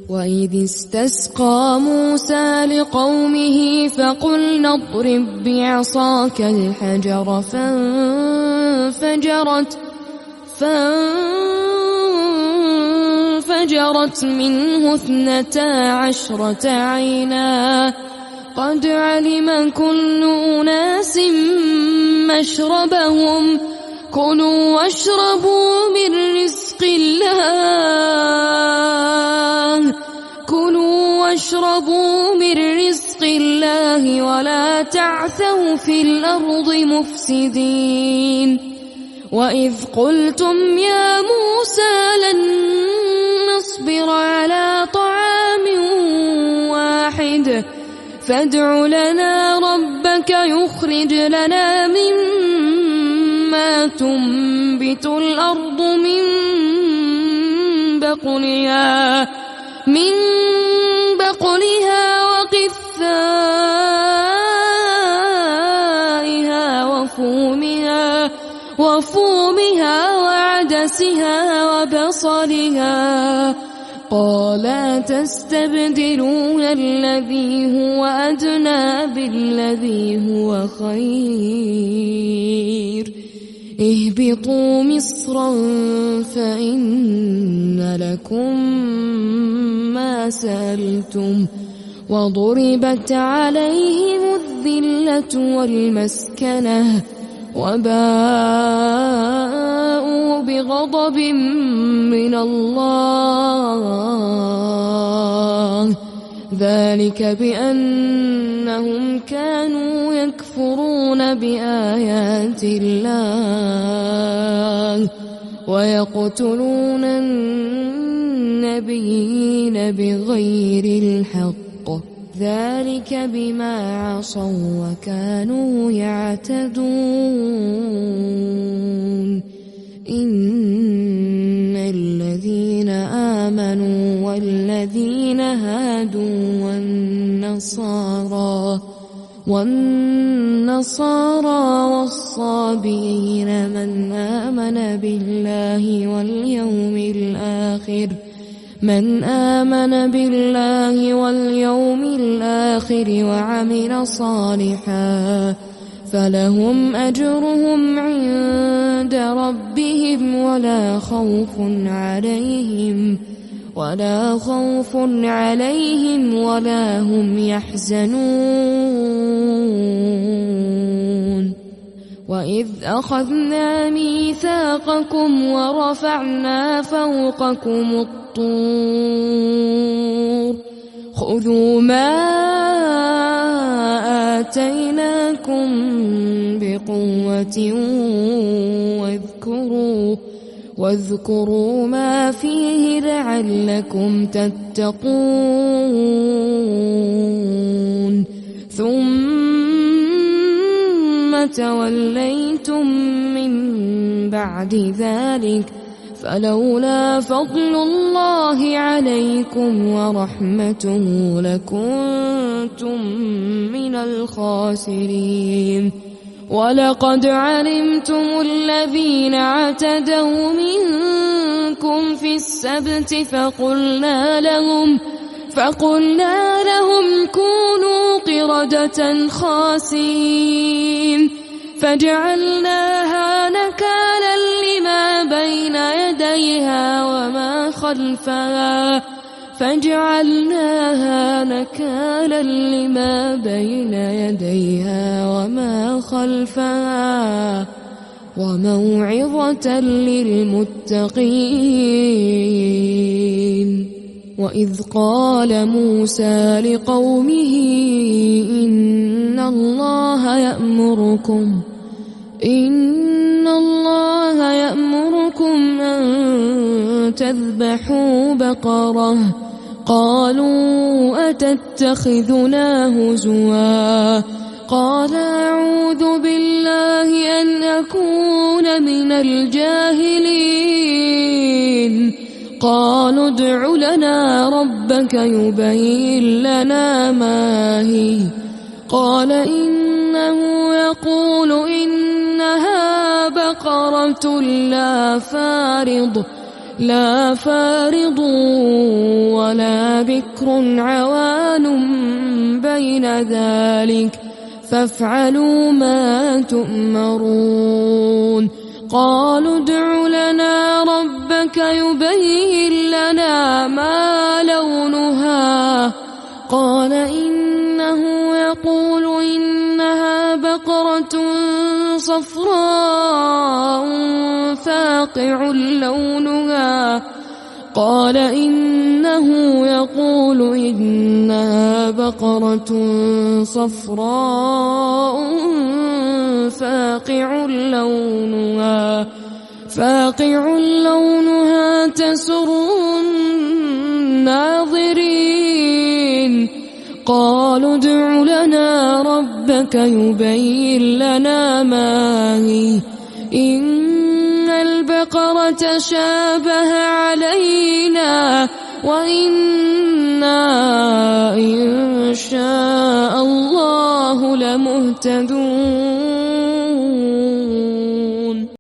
وإذ استسقى موسى لقومه فقلنا اضرب بعصاك الحجر فانفجرت منه 12 عينا قد علم كل أناس مشربهم كلوا واشربوا من رزق الله ولا تعثوا في الأرض مفسدين وإذ قلتم يا موسى لن نصبر على طعام واحد فادع لنا ربك يخرج لنا مما تنبت الأرض من بقلها وقثائها وفومها وعدسها وبصلها قال تستبدلون الذي هو أدنى بالذي هو خير اهبطوا مصرا فإن لكم ما سألتم وضربت عليهم الذلة والمسكنة وباءوا بغضب من الله ذلك بأنهم كانوا يكفرون بآيات الله ويقتلون النبيين بغير الحق ذلك بما عصوا وكانوا يعتدون إن الذين آمنوا والذين هادوا والنصارى والصابئين من آمن بالله واليوم الآخر وعمل صالحا فلهم أجرهم عند ربهم ولا خوف عليهم ولا هم يحزنون وإذ أخذنا ميثاقكم ورفعنا فوقكم الطور خذوا ما آتيناكم بقوة واذكروا ما فيه لعلكم تتقون ثم توليتم من بعد ذلك فلولا فضل الله عليكم ورحمته لكنتم من الخاسرين ولقد علمتم الذين اعتدوا منكم في السبت فقلنا لهم كونوا قردة خاسئين فجعلناها نكالا لما بين يديها وما خلفها وموعظة للمتقين وإذ قال موسى لقومه إن الله يأمركم أن تذبحوا بقرة قالوا أتتخذنا هزوا قال أعوذ بالله أن أكون من الجاهلين قالوا ادع لنا ربك يبين لنا ما هي قال إنه يقول إنها بقرة لا فارض لا فارض ولا بكر عوان بين ذلك فافعلوا ما تؤمرون قالوا ادع لنا ربك يبين لنا ما لونها قال إنه يقول إنها بقرة صفراء فاقع لونها قال إنه يقول إنها بقرة صفراء فاقع لونها تسر الناظرين قالوا ادع لنا ربك يبين لنا ما هي إن البقرة شابه علينا وإنا إن شاء الله لمهتدون